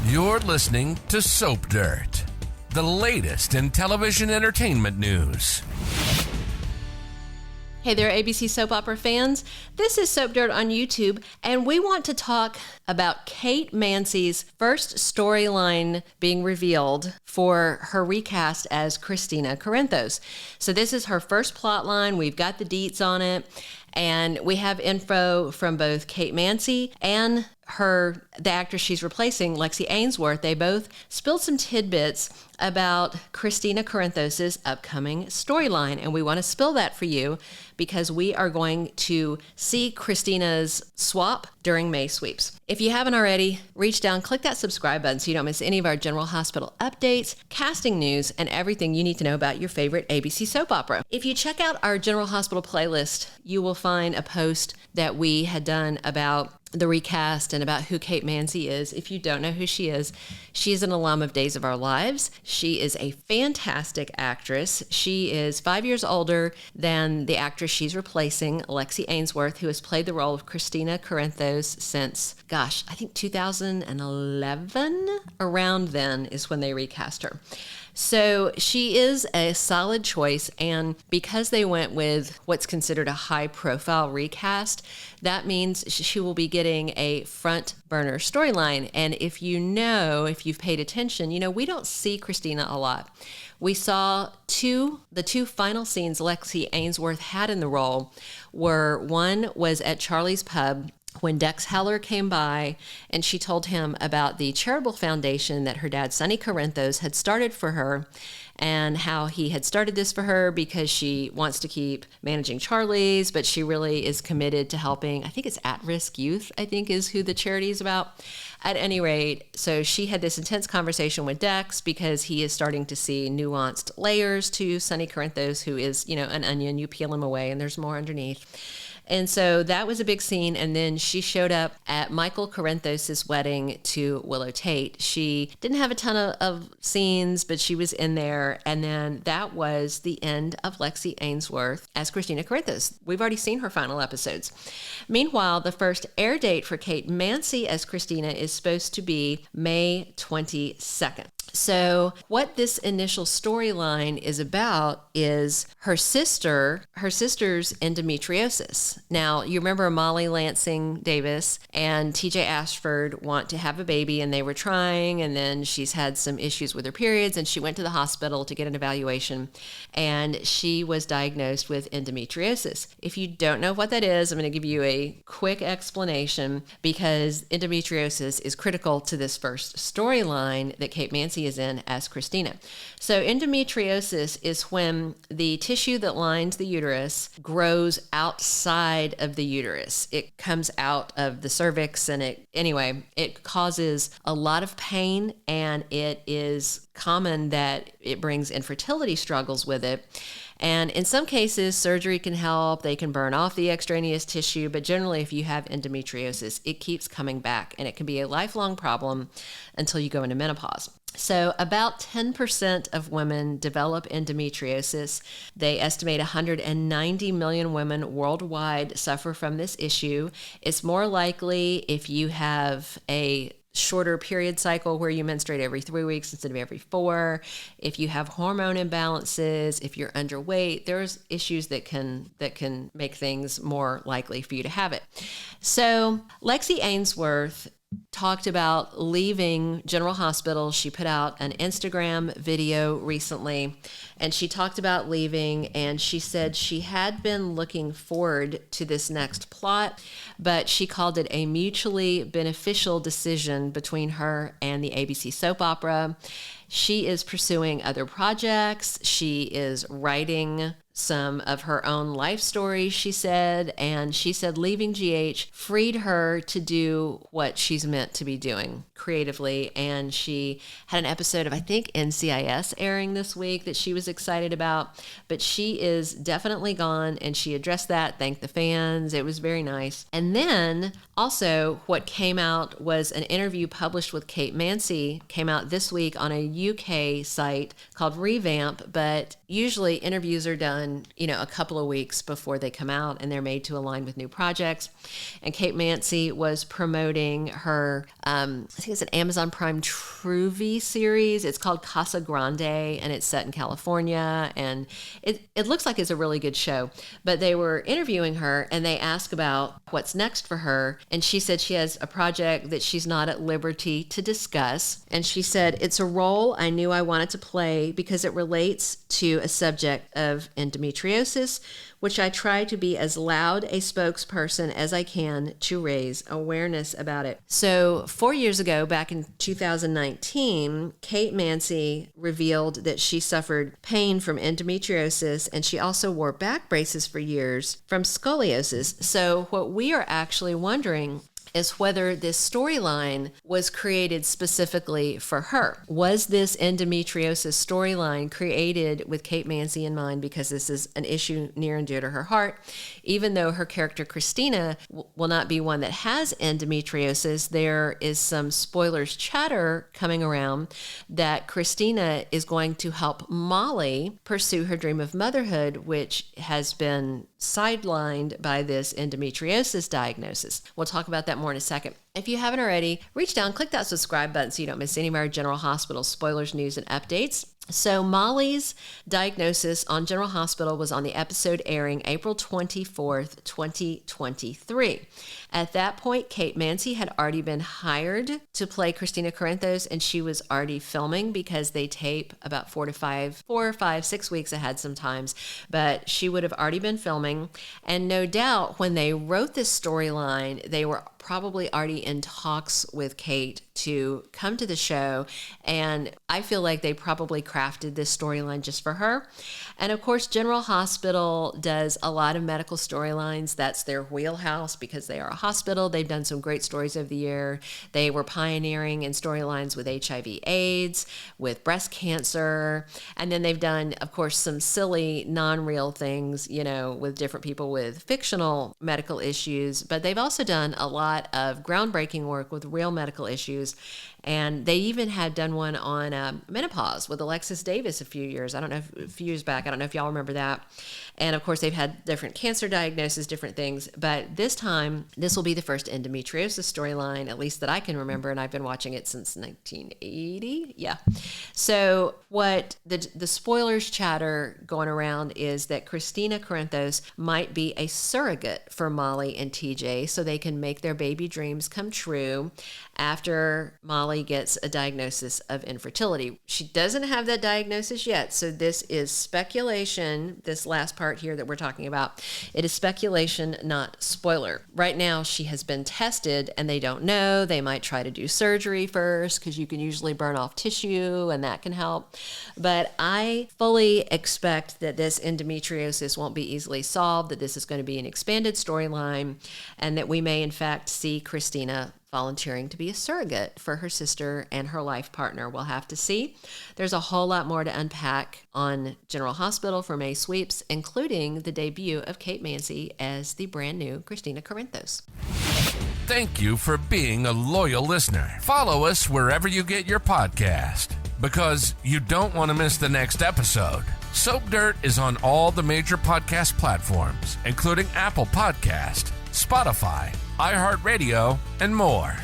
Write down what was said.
You're listening to Soap Dirt, the latest in television entertainment news. Hey there, ABC soap opera fans. This is Soap Dirt on YouTube, and we want to talk about Kate Mansi's first storyline being revealed for her recast as Kristina Corinthos. So this is her first plot line. We've got the deets on it, and we have info from both Kate Mansi and the actress she's replacing, Lexi Ainsworth. They both spilled some tidbits about Kristina Corinthos' upcoming storyline, and we want to spill that for you because we are going to see Kristina's swap during May sweeps. If you haven't already, reach down, click that subscribe button so you don't miss any of our General Hospital updates, casting news, and everything you need to know about your favorite ABC soap opera. If you check out our General Hospital playlist, you will find a post that we had done about the recast and about who Kate Mansi is. If you don't know who she is an alum of Days of Our Lives. She is a fantastic actress. She is 5 years older than the actress she's replacing, Lexi Ainsworth, who has played the role of Kristina Corinthos since, I think 2011. Around then is when they recast her. So she is a solid choice, and because they went with what's considered a high-profile recast, that means she will be getting a front-burner storyline. And if you've paid attention, we don't see Kristina a lot. We saw the two final scenes Lexi Ainsworth had in the role one was at Charlie's Pub, when Dex Heller came by and she told him about the charitable foundation that her dad, Sonny Corinthos, had started for her, and how he had started this for her because she wants to keep managing Charlie's, but she really is committed to helping, I think it's at-risk youth, I think is who the charity is about. At any rate, so she had this intense conversation with Dex because he is starting to see nuanced layers to Sonny Corinthos, who is, an onion. You peel him away and there's more underneath. And so that was a big scene. And then she showed up at Michael Corinthos' wedding to Willow Tate. She didn't have a ton of scenes, but she was in there. And then that was the end of Lexi Ainsworth as Kristina Corinthos. We've already seen her final episodes. Meanwhile, the first air date for Kate Mansi as Kristina is supposed to be May 22nd. So what this initial storyline is about is her sister's endometriosis. Now, you remember Molly Lansing Davis and TJ Ashford want to have a baby, and they were trying, and then she's had some issues with her periods, and she went to the hospital to get an evaluation, and she was diagnosed with endometriosis. If you don't know what that is, I'm going to give you a quick explanation because endometriosis is critical to this first storyline that Kate Mansi is in as Kristina. So endometriosis is when the tissue that lines the uterus grows outside of the uterus. It comes out of the cervix, and it causes a lot of pain, and it is common that it brings infertility struggles with it. And in some cases, surgery can help. They can burn off the extraneous tissue, but generally if you have endometriosis, it keeps coming back, and it can be a lifelong problem until you go into menopause. So about 10% of women develop endometriosis. They estimate 190 million women worldwide suffer from this issue. It's more likely if you have a shorter period cycle where you menstruate every 3 weeks instead of every 4. If you have hormone imbalances, if you're underweight, there's issues that can make things more likely for you to have it. So Lexi Ainsworth talked about leaving General Hospital. She put out an Instagram video recently, and she talked about leaving, and she said she had been looking forward to this next plot, but she called it a mutually beneficial decision between her and the ABC soap opera. She is pursuing other projects. She is writing some of her own life stories, she said, and she said leaving GH freed her to do what she's meant to be doing creatively. And she had an episode of, I think, NCIS airing this week that she was excited about, but she is definitely gone, and she addressed that, thanked the fans. It was very nice. And then also what came out was an interview published with Kate Mansi, came out this week on a UK site called Revamp, but usually interviews are done, a couple of weeks before they come out, and they're made to align with new projects. And Kate Mansi was promoting her, I think it's an Amazon Prime Truvi series. It's called Casa Grande, and it's set in California, and it looks like it's a really good show. But they were interviewing her, and they asked about what's next for her, and she said she has a project that she's not at liberty to discuss. And she said, it's a role I knew I wanted to play because it relates to a subject of endometriosis, which I try to be as loud a spokesperson as I can to raise awareness about it. So 4 years ago, back in 2019, Kate Mansi revealed that she suffered pain from endometriosis, and she also wore back braces for years from scoliosis. So what we are actually wondering is whether this storyline was created specifically for her. Was this endometriosis storyline created with Kate Mansi in mind because this is an issue near and dear to her heart? Even though her character Kristina will not be one that has endometriosis, there is some spoilers chatter coming around that Kristina is going to help Molly pursue her dream of motherhood, which has been sidelined by this endometriosis diagnosis. We'll talk about that more in a second. If you haven't already, reach down, click that subscribe button so you don't miss any of our General Hospital spoilers, news, and updates. So Molly's diagnosis on General Hospital was on the episode airing April 24th, 2023. At that point, Kate Mansi had already been hired to play Kristina Corinthos, and she was already filming because they tape about 4 or 5, 6 weeks ahead sometimes, but she would have already been filming. And no doubt when they wrote this storyline, they were probably already in talks with Kate to come to the show, and I feel like they probably crafted this storyline just for her. And of course, General Hospital does a lot of medical storylines. That's their wheelhouse because they are a hospital. They've done some great stories over the year. They were pioneering in storylines with HIV/AIDS, with breast cancer, and then they've done, of course, some silly, non-real things, with different people with fictional medical issues, but they've also done a lot of groundbreaking work with real medical issues. And they even had done one on menopause with Alexis Davis a few years back. I don't know if y'all remember that. And of course, they've had different cancer diagnoses, different things. But this time, this will be the first endometriosis storyline, at least that I can remember. And I've been watching it since 1980. Yeah. So what the spoilers chatter going around is that Kristina Corinthos might be a surrogate for Molly and TJ so they can make their baby dreams come true after Molly gets a diagnosis of infertility. She doesn't have that diagnosis yet, so this is speculation. This last part here that we're talking about, it is speculation, not spoiler. Right now, she has been tested, and they don't know. They might try to do surgery first, because you can usually burn off tissue, and that can help. But I fully expect that this endometriosis won't be easily solved, that this is going to be an expanded storyline, and that we may, in fact, see Kristina volunteering to be a surrogate for her sister and her life partner. We'll have to see. There's a whole lot more to unpack on General Hospital for May sweeps, including the debut of Kate Mansi as the brand new Kristina Corinthos. Thank you for being a loyal listener. Follow us wherever you get your podcast, because you don't want to miss the next episode. Soap Dirt is on all the major podcast platforms, including Apple Podcast, Spotify, iHeartRadio, and more.